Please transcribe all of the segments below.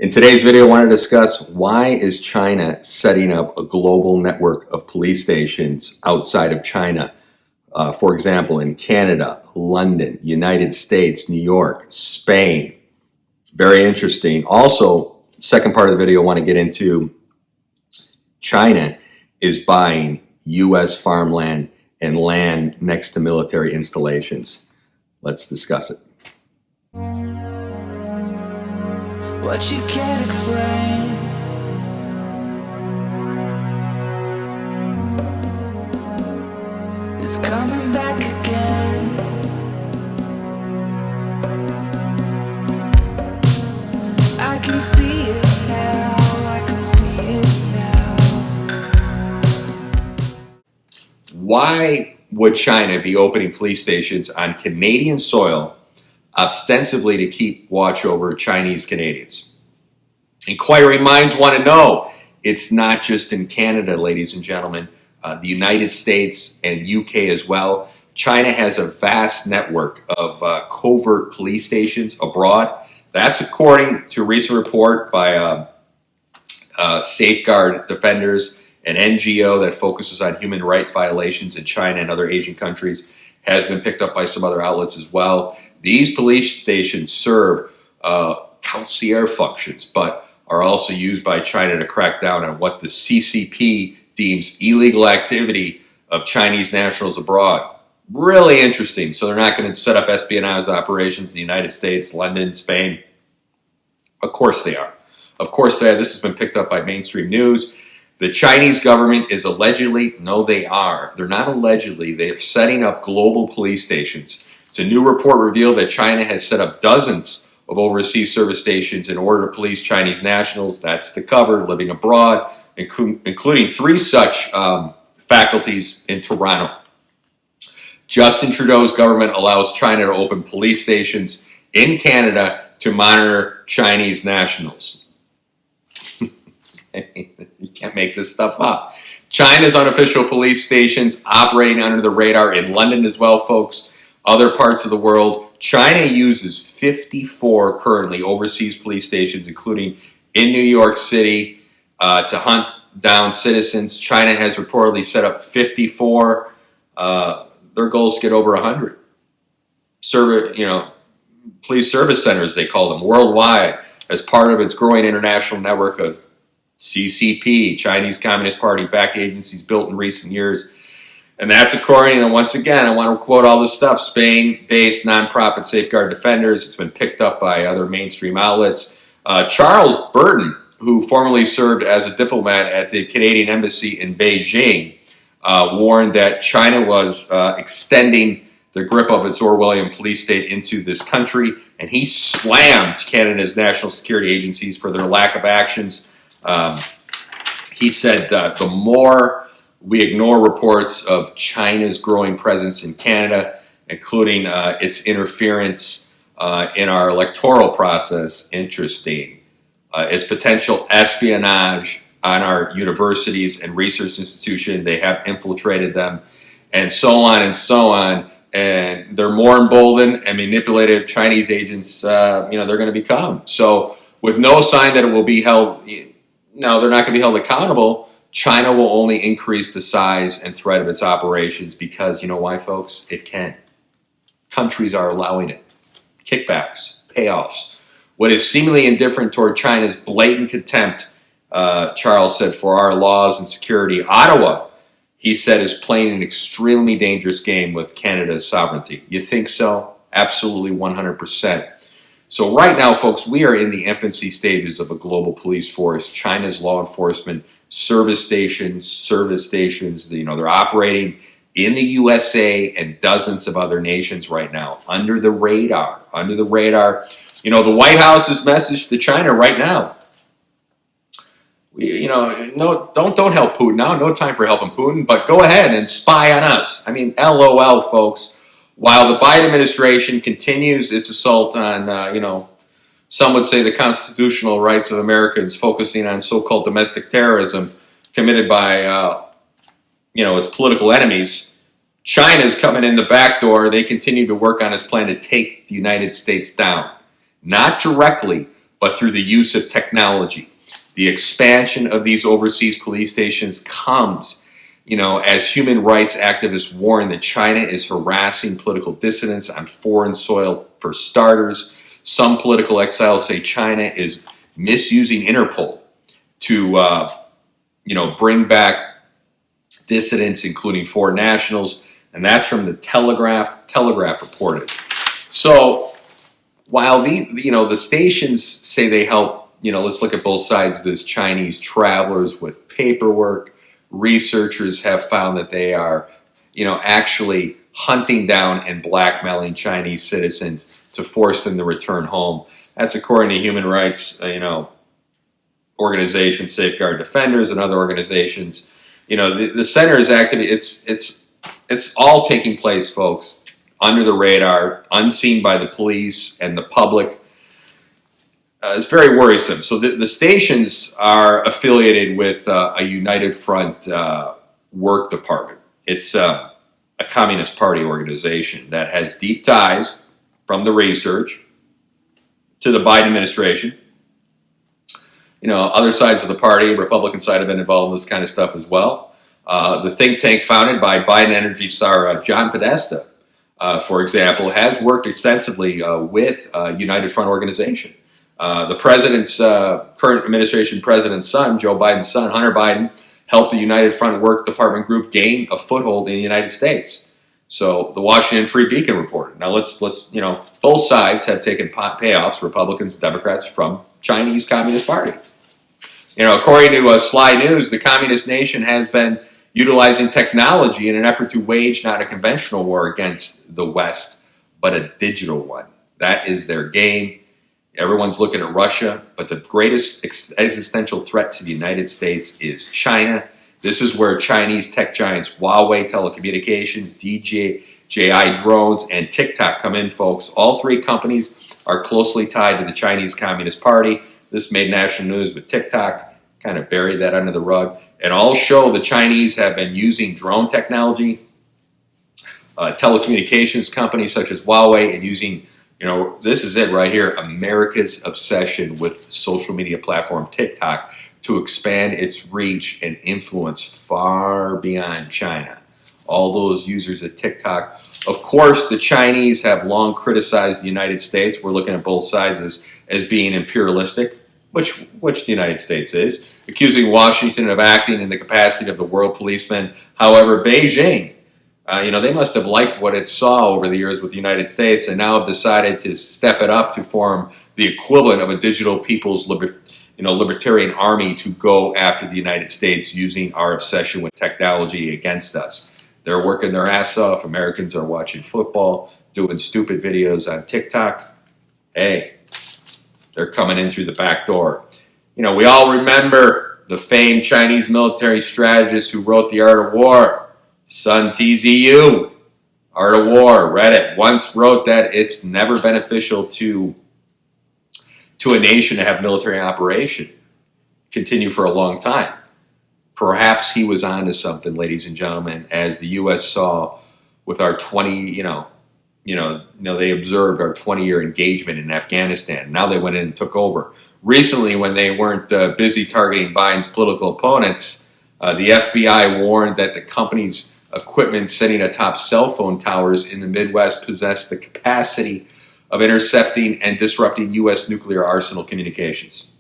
In today's video, I want to discuss why is China setting up a global network of police stations outside of China. For example, in Canada, London, United States, New York, Spain. Very interesting. Also, second part of the video I want to get into, China is buying U.S. farmland and land next to military installations. Let's discuss it. What you can't explain is coming back again. I can see it now, I can see it now. Why would China be opening police stations on Canadian soil ostensibly to keep watch over Chinese Canadians? Inquiring minds want to know. It's not just in Canada, ladies and gentlemen. The United States and UK as well. China has a vast network of covert police stations abroad. That's according to a recent report by Safeguard Defenders, an NGO that focuses on human rights violations in China and other Asian countries. Has been picked up by some other outlets as well. These police stations serve concierge functions, but are also used by China to crack down on what the CCP deems illegal activity of Chinese nationals abroad. Really interesting. So they're not going to set up espionage operations in the United States, London, Spain. Of course they are. Of course they are. This has been picked up by mainstream news. The Chinese government is allegedly, no they are, they're not allegedly, they're setting up global police stations. It's a new report revealed that China has set up dozens of overseas service stations in order to police Chinese nationals, that's the cover, living abroad, including 3 such faculties in Toronto. Justin Trudeau's government allows China to open police stations in Canada to monitor Chinese nationals. You can't make this stuff up. China's unofficial police stations operating under the radar in London as well, folks. Other parts of the world. China uses 54 currently overseas police stations, including in New York City, to hunt down citizens. China has reportedly set up 54. Their goal is to get over 100. Police service centers, they call them, worldwide, as part of its growing international network of CCP, Chinese Communist Party-backed agencies built in recent years. And that's according, and once again, I want to quote all this stuff, Spain-based nonprofit Safeguard Defenders. It's been picked up by other mainstream outlets. Charles Burton, who formerly served as a diplomat at the Canadian Embassy in Beijing, warned that China was extending the grip of its Orwellian police state into this country, and he slammed Canada's national security agencies for their lack of actions. He said the more we ignore reports of China's growing presence in Canada, including its interference in our electoral process, interesting, its potential espionage on our universities and research institutions, they have infiltrated them, and so on and so on. And they're more emboldened and manipulative Chinese agents, they're going to become. So with no sign that it will be held, no, they're not going to be held accountable. China will only increase the size and threat of its operations because, you know why, folks? It can. Countries are allowing it. Kickbacks, payoffs. What is seemingly indifferent toward China's blatant contempt, Charles said, for our laws and security. Ottawa, he said, is playing an extremely dangerous game with Canada's sovereignty. You think so? Absolutely 100%. So right now, folks, we are in the infancy stages of a global police force. China's law enforcement service stations, they're operating in the USA and dozens of other nations right now, under the radar. The White House's message to China right now, no, don't help Putin now. No time for helping Putin, but go ahead and spy on us. I mean, LOL, folks. While the Biden administration continues its assault on, some would say the constitutional rights of Americans, focusing on so-called domestic terrorism committed by, its political enemies, China's coming in the back door. They continue to work on its plan to take the United States down. Not directly, but through the use of technology. The expansion of these overseas police stations comes, as human rights activists warn that China is harassing political dissidents on foreign soil for starters. Some political exiles say China is misusing Interpol to, bring back dissidents, including foreign nationals, and that's from the Telegraph. Telegraph reported. So while the stations say they help, let's look at both sides of this, Chinese travelers with paperwork, researchers have found that they are, actually hunting down and blackmailing Chinese citizens to force them to return home. That's according to human rights, organizations, Safeguard Defenders, and other organizations. The center is active. It's all taking place, folks, under the radar, unseen by the police and the public. It's very worrisome. So the stations are affiliated with a United Front work department. It's a Communist Party organization that has deep ties from the research to the Biden administration. Other sides of the party, Republican side, have been involved in this kind of stuff as well. The think tank founded by Biden energy czar John Podesta, for example, has worked extensively with United Front organization. The president's current administration president's son, Joe Biden's son, Hunter Biden, helped the United Front Work Department group gain a foothold in the United States. So the Washington Free Beacon reported. Now let's both sides have taken payoffs, Republicans and Democrats, from Chinese Communist Party. According to Sly News, the communist nation has been utilizing technology in an effort to wage not a conventional war against the West, but a digital one. That is their game. Everyone's looking at Russia, but the greatest existential threat to the United States is China. This is where Chinese tech giants Huawei Telecommunications, DJI Drones, and TikTok come in, folks. All three companies are closely tied to the Chinese Communist Party. This made national news with TikTok, kind of buried that under the rug. And all show the Chinese have been using drone technology, telecommunications companies such as Huawei, and using, this is it right here, America's obsession with social media platform TikTok to expand its reach and influence far beyond China. All those users at TikTok. Of course, the Chinese have long criticized the United States. We're looking at both sides as being imperialistic, which the United States is, accusing Washington of acting in the capacity of the world policeman. However, Beijing, they must have liked what it saw over the years with the United States and now have decided to step it up to form the equivalent of a digital people's libertarian army to go after the United States using our obsession with technology against us. They're working their ass off. Americans are watching football, doing stupid videos on TikTok. Hey, they're coming in through the back door. We all remember the famed Chinese military strategist who wrote The Art of War, Sun Tzu. Art of War, read it. Once wrote that it's never beneficial to a nation to have military operation continue for a long time. Perhaps he was onto something, ladies and gentlemen, as the U.S. saw with our they observed our 20-year engagement in Afghanistan. Now they went in and took over. Recently, when they weren't busy targeting Biden's political opponents, the FBI warned that the company's equipment sitting atop cell phone towers in the Midwest possessed the capacity of intercepting and disrupting U.S. nuclear arsenal communications.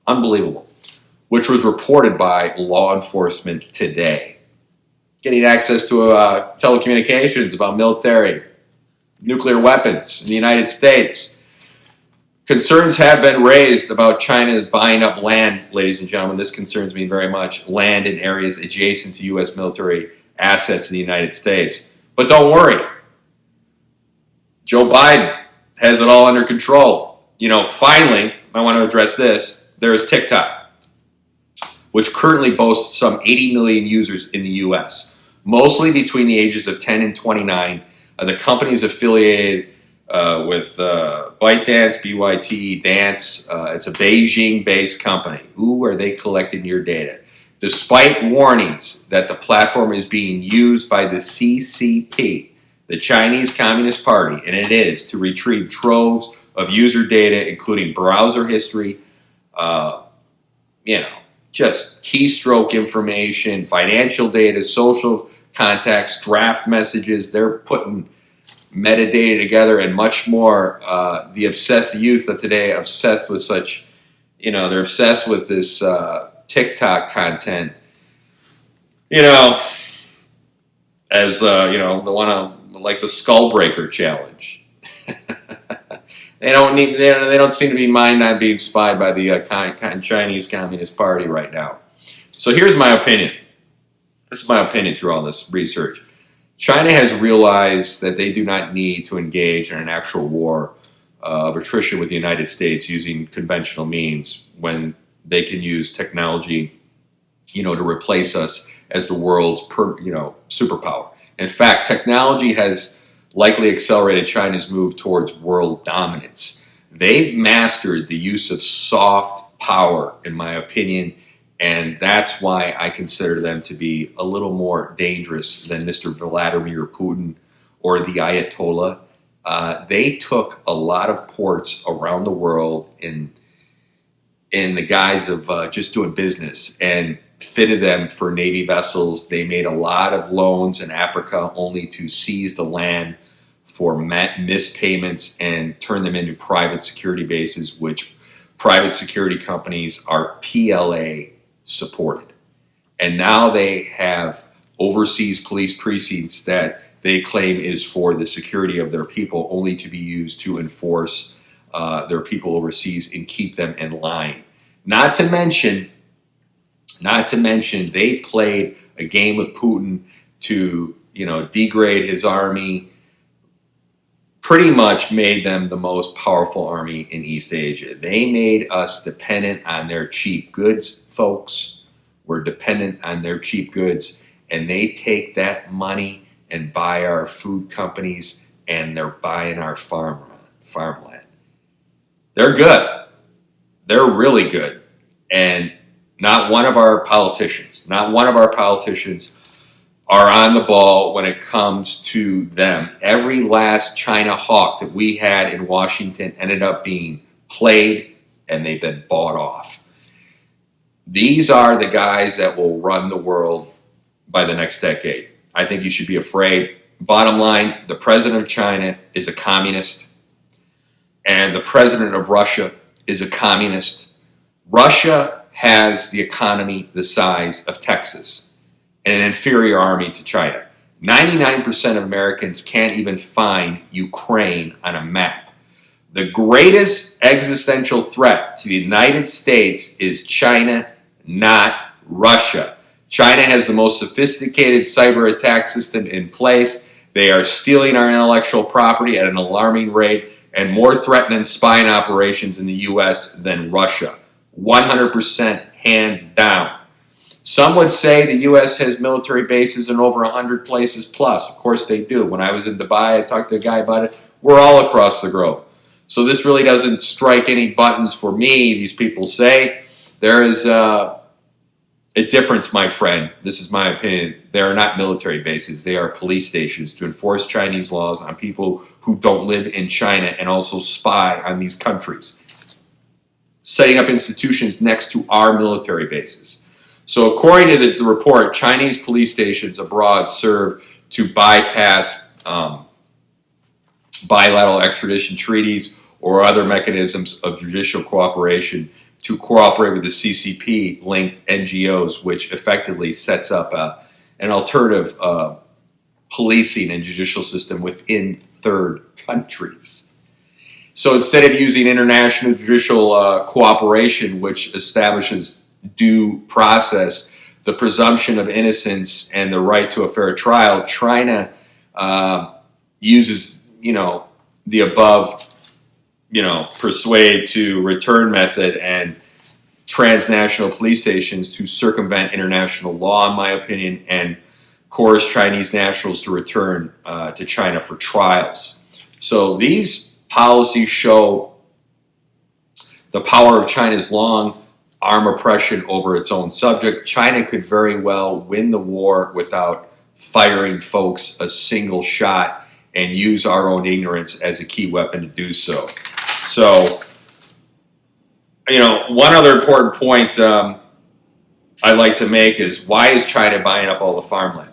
Unbelievable. Which was reported by law enforcement today. Getting access to telecommunications about military, nuclear weapons in the United States. Concerns have been raised about China buying up land, ladies and gentlemen. This concerns me very much. Land in areas adjacent to U.S. military assets in the United States. But don't worry. Joe Biden has it all under control. Finally, I want to address this. There is TikTok, which currently boasts some 80 million users in the U.S., mostly between the ages of 10 and 29. The company's affiliated with ByteDance, BYT Dance. It's a Beijing-based company. Ooh, are they collecting your data? Despite warnings that the platform is being used by the CCP, the Chinese Communist Party, and it is, to retrieve troves of user data, including browser history, just keystroke information, financial data, social contacts, draft messages. They're putting metadata together and much more. The obsessed youth of today, obsessed with such, they're obsessed with this TikTok content. As the one like the Skull Breaker challenge. They don't seem to be mind not being spied by the Chinese Communist Party right now. So here's my opinion. This is my opinion through all this research. China has realized that they do not need to engage in an actual war of attrition with the United States using conventional means when they can use technology, to replace us as the world's superpower. In fact, technology has likely accelerated China's move towards world dominance. They've mastered the use of soft power, in my opinion, and that's why I consider them to be a little more dangerous than Mr. Vladimir Putin or the Ayatollah. They took a lot of ports around the world in the guise of just doing business and fitted them for Navy vessels. They made a lot of loans in Africa only to seize the land for missed payments and turn them into private security bases, which private security companies are PLA supported. And now they have overseas police precincts that they claim is for the security of their people, only to be used to enforce their people overseas and keep them in line. Not to mention, they played a game with Putin to, degrade his army, pretty much made them the most powerful army in East Asia. They made us dependent on their cheap goods, folks. We're dependent on their cheap goods, and they take that money and buy our food companies, and they're buying our farmland. They're good. They're really good. And not one of our politicians are on the ball when it comes to them. Every last China hawk that we had in Washington ended up being played, and they've been bought off. These are the guys that will run the world by the next decade. I think you should be afraid. Bottom line, the president of China is a communist, and the president of Russia is a communist. Russia has the economy the size of Texas and an inferior army to China. 99% of Americans can't even find Ukraine on a map. The greatest existential threat to the United States is China, not Russia. China has the most sophisticated cyber attack system in place. They are stealing our intellectual property at an alarming rate and more threatening spying operations in the U.S. than Russia. 100% hands down. Some would say the U.S. has military bases in over 100 places plus. Of course they do. When I was in Dubai, I talked to a guy about it. We're all across the globe. So this really doesn't strike any buttons for me, these people say. There is a difference, my friend. This is my opinion. They are not military bases. They are police stations to enforce Chinese laws on people who don't live in China and also spy on these countries. Setting up institutions next to our military bases. So according to the report, Chinese police stations abroad serve to bypass bilateral extradition treaties or other mechanisms of judicial cooperation to cooperate with the CCP-linked NGOs, which effectively sets up an alternative policing and judicial system within third countries. So instead of using international judicial cooperation, which establishes due process, the presumption of innocence, and the right to a fair trial, China uses, the above, persuade to return method and transnational police stations to circumvent international law, in my opinion, and coerce Chinese nationals to return to China for trials. So these policies show the power of China's long arm oppression over its own subject. China could very well win the war without firing folks a single shot and use our own ignorance as a key weapon to do so. So, one other important point I'd like to make is, why is China buying up all the farmland?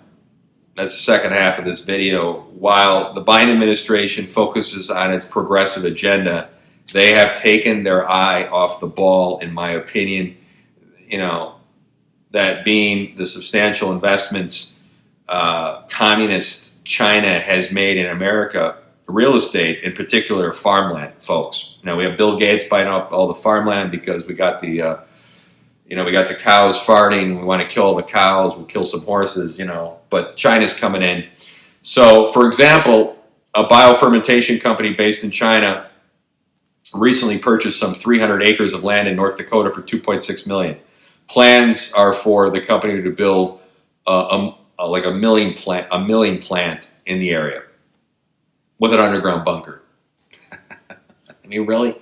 That's the second half of this video. While the Biden administration focuses on its progressive agenda, they have taken their eye off the ball, in my opinion. That being the substantial investments communist China has made in America, real estate, in particular farmland, folks. We have Bill Gates buying up all the farmland because we got the we got the cows farting. We want to kill the cows. We'll kill some horses, but China's coming in. So, for example, a biofermentation company based in China recently purchased some 300 acres of land in North Dakota for $2.6 million. Plans are for the company to build a milling plant in the area with an underground bunker. I mean, really?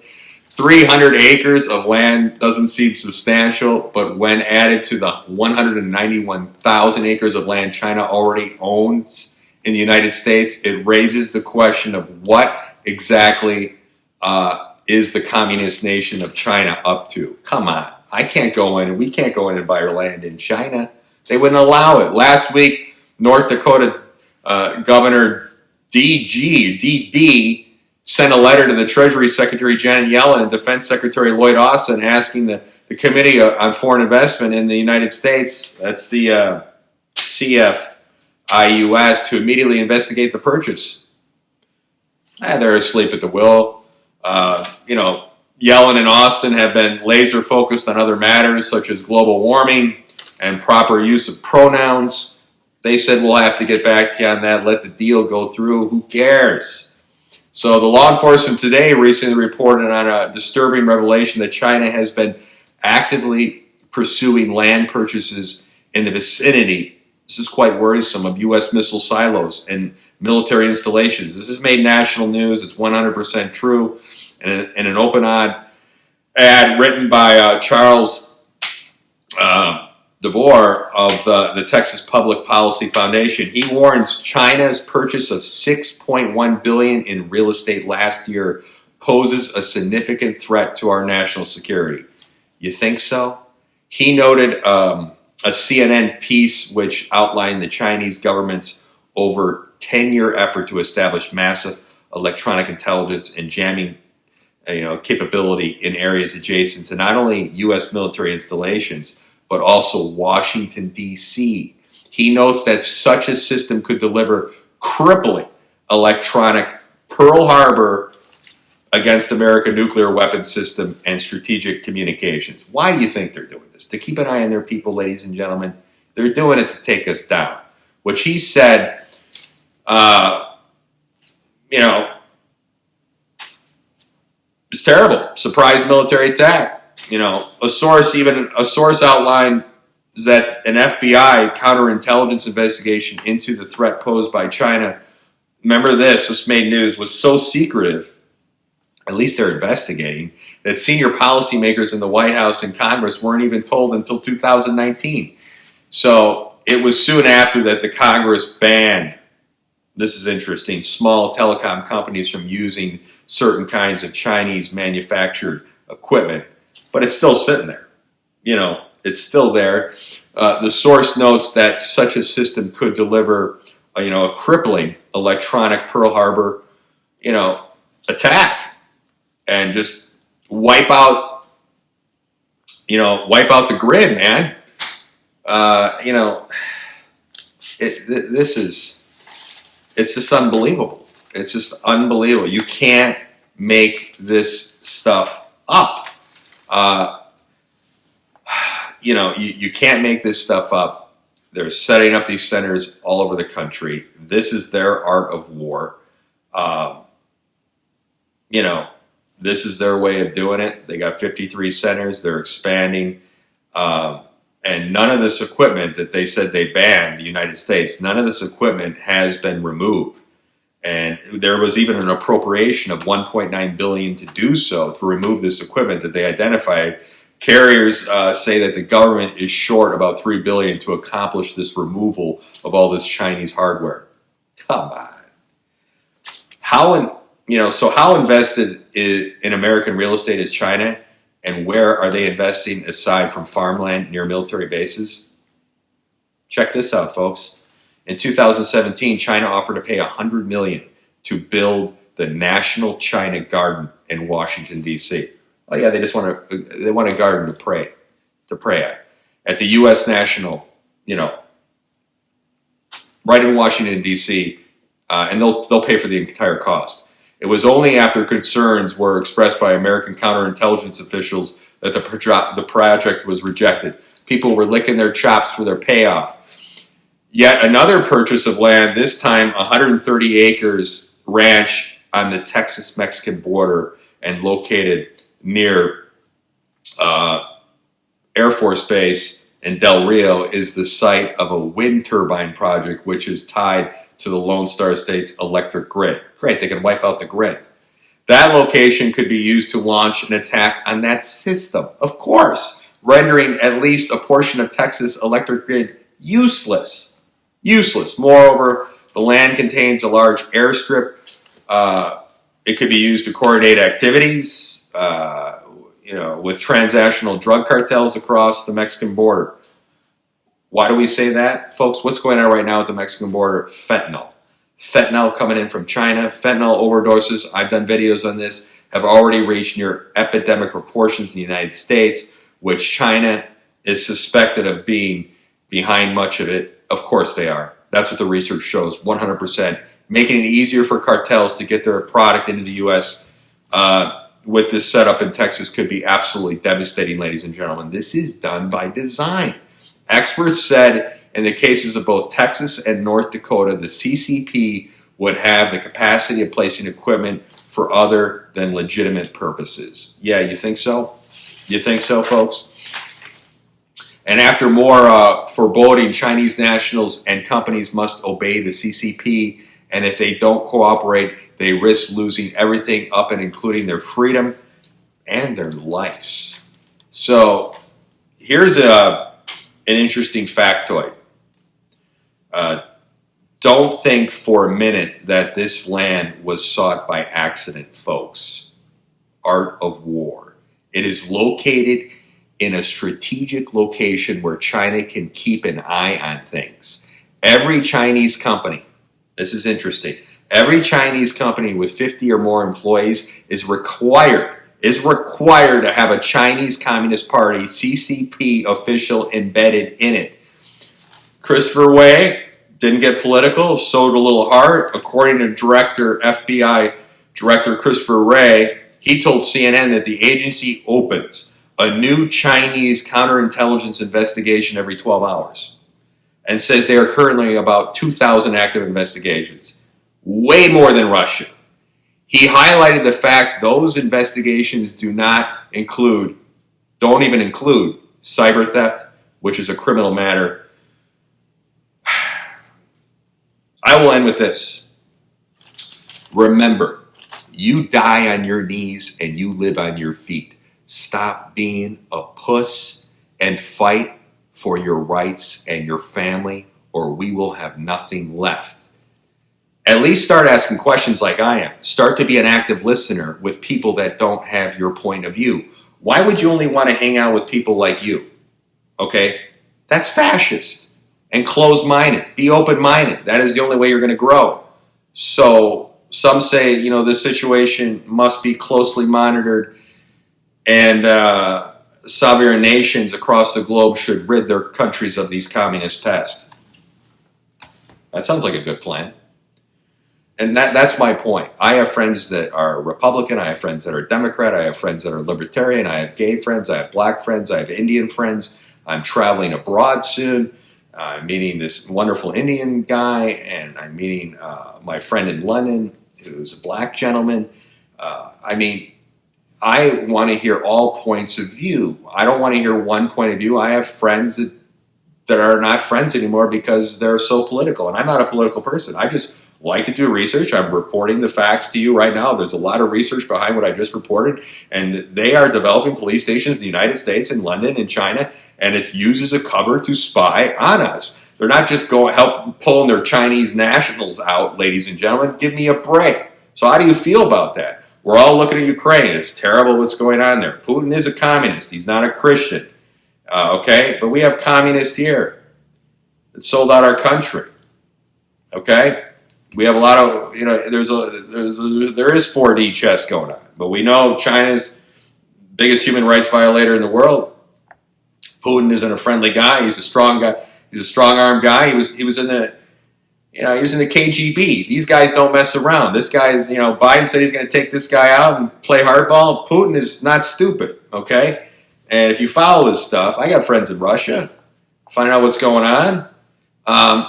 300 acres of land doesn't seem substantial, but when added to the 191,000 acres of land China already owns in the United States, it raises the question of what exactly is the communist nation of China up to? Come on. We can't go in and buy our land in China. They wouldn't allow it. Last week, North Dakota Governor DD sent a letter to the Treasury Secretary Janet Yellen and Defense Secretary Lloyd Austin asking the Committee on Foreign Investment in the United States, that's the CFIUS, to immediately investigate the purchase. They're asleep at the wheel. Yellen and Austin have been laser focused on other matters such as global warming and proper use of pronouns. They said, we'll have to get back to you on that. Let the deal go through. Who cares? So the law enforcement today recently reported on a disturbing revelation that China has been actively pursuing land purchases in the vicinity, this is quite worrisome, of U.S. missile silos and military installations. This has made national news. It's 100% true. And an open ad written by Charles DeVore of the Texas Public Policy Foundation. He warns China's purchase of $6.1 billion in real estate last year poses a significant threat to our national security. You think so? He noted a CNN piece which outlined the Chinese government's over 10-year effort to establish massive electronic intelligence and jamming capability in areas adjacent to not only U.S. military installations, but also Washington, D.C. He notes that such a system could deliver crippling electronic Pearl Harbor against American nuclear weapons system and strategic communications. Why do you think they're doing this? To keep an eye on their people, ladies and gentlemen. They're doing it to take us down. Which he said, it's terrible. Surprise military attack. A source outlined that an FBI counterintelligence investigation into the threat posed by China, remember this made news, was so secretive, at least they're investigating, that senior policymakers in the White House and Congress weren't even told until 2019. So it was soon after that the Congress banned, this is interesting, small telecom companies from using certain kinds of Chinese manufactured equipment, but it's still sitting there. It's still there. The source notes that such a system could deliver, a crippling electronic Pearl Harbor, attack, and just wipe out the grid, man. It's just unbelievable. It's just unbelievable. You can't make this stuff up. You can't make this stuff up. They're setting up these centers all over the country. This is their art of war. This is their way of doing it. They got 53 centers. They're expanding. And none of this equipment that they said they banned, the United States, none of this equipment has been removed. And there was even an appropriation of $1.9 billion to do so, to remove this equipment that they identified. Carriers say that the government is short about $3 billion to accomplish this removal of all this Chinese hardware. Come on. How So how invested in American real estate is China, and where are they investing aside from farmland near military bases? Check this out, folks. In 2017, China offered to pay $100 million to build the National China Garden in Washington, D.C. Oh yeah, they want a garden to pray at the U.S. National, right in Washington, D.C., and they'll pay for the entire cost. It was only after concerns were expressed by American counterintelligence officials that the project was rejected. People were licking their chops for their payoff. Yet another purchase of land, this time 130 acres ranch on the Texas-Mexican border and located near Air Force Base in Del Rio, is the site of a wind turbine project which is tied to the Lone Star State's electric grid. Great, they can wipe out the grid. That location could be used to launch an attack on that system, of course, rendering at least a portion of Texas' electric grid useless. Moreover, the land contains a large airstrip. It could be used to coordinate activities, with transnational drug cartels across the Mexican border. Why do we say that? Folks, what's going on right now at the Mexican border? Fentanyl. Fentanyl coming in from China. Fentanyl overdoses, I've done videos on this, have already reached near epidemic proportions in the United States, which China is suspected of being behind much of it. Of course they are. That's what the research shows, 100%. Making it easier for cartels to get their product into the U.S. With this setup in Texas could be absolutely devastating, ladies and gentlemen. This is done by design. Experts said in the cases of both Texas and North Dakota, the CCP would have the capacity of placing equipment for other than legitimate purposes. Yeah, you think so? You think so, folks? And after more foreboding, Chinese nationals and companies must obey the CCP, and if they don't cooperate, they risk losing everything up and including their freedom and their lives. So here's an interesting factoid. Don't think for a minute that this land was sought by accident, folks. Art of war. It is located in a strategic location where China can keep an eye on things. Every Chinese company, this is interesting, every Chinese company with 50 or more employees is required to have a Chinese Communist Party CCP official embedded in it. Christopher Wray didn't get political, sowed a little heart. According to FBI Director Christopher Wray, he told CNN that the agency opens a new Chinese counterintelligence investigation every 12 hours and says they are currently about 2,000 active investigations, way more than Russia. He highlighted the fact those investigations don't even include cyber theft, which is a criminal matter. I will end with this. Remember, you die on your knees and you live on your feet. Stop being a puss and fight for your rights and your family, or we will have nothing left. At least start asking questions like I am. Start to be an active listener with people that don't have your point of view. Why would you only want to hang out with people like you? Okay? That's fascist and closed-minded. Be open-minded. That is the only way you're going to grow. So some say, this situation must be closely monitored, and sovereign nations across the globe should rid their countries of these communist pests. That sounds like a good plan. And that's my point. I have friends that are Republican. I have friends that are Democrat. I have friends that are Libertarian. I have gay friends. I have black friends. I have Indian friends. I'm traveling abroad soon. I'm meeting this wonderful Indian guy, and I'm meeting my friend in London, who's a black gentleman. I want to hear all points of view. I don't want to hear one point of view. I have friends that are not friends anymore because they're so political, and I'm not a political person. I just like to do research. I'm reporting the facts to you right now. There's a lot of research behind what I just reported, and they are developing police stations in the United States, in London, in China, and it's used as a cover to spy on us. They're not just pulling their Chinese nationals out, ladies and gentlemen. Give me a break. So how do you feel about that? We're all looking at Ukraine. It's terrible what's going on there. Putin is a communist. He's not a Christian. Okay? But we have communists here that sold out our country. Okay? We have a lot of, there is 4D chess going on. But we know China's biggest human rights violator in the world. Putin isn't a friendly guy. He's a strong guy. He's a strong-armed guy. He was in the KGB. These guys don't mess around. This guy's, Biden said he's going to take this guy out and play hardball. Putin is not stupid, okay? And if you follow this stuff, I got friends in Russia. Finding out what's going on,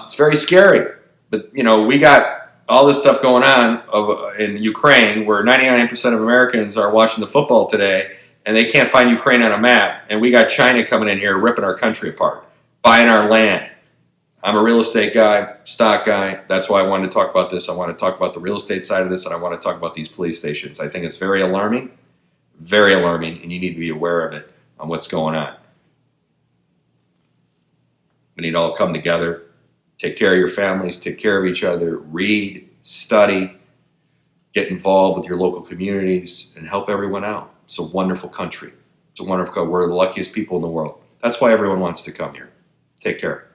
it's very scary. But, we got all this stuff going on in Ukraine where 99% of Americans are watching the football today and they can't find Ukraine on a map. And we got China coming in here ripping our country apart, buying our land. I'm a real estate guy, stock guy. That's why I wanted to talk about this. I want to talk about the real estate side of this, and I want to talk about these police stations. I think it's very alarming, and you need to be aware of it on what's going on. We need to all come together, take care of your families, take care of each other, read, study, get involved with your local communities, and help everyone out. It's a wonderful country. It's a wonderful country. We're the luckiest people in the world. That's why everyone wants to come here. Take care.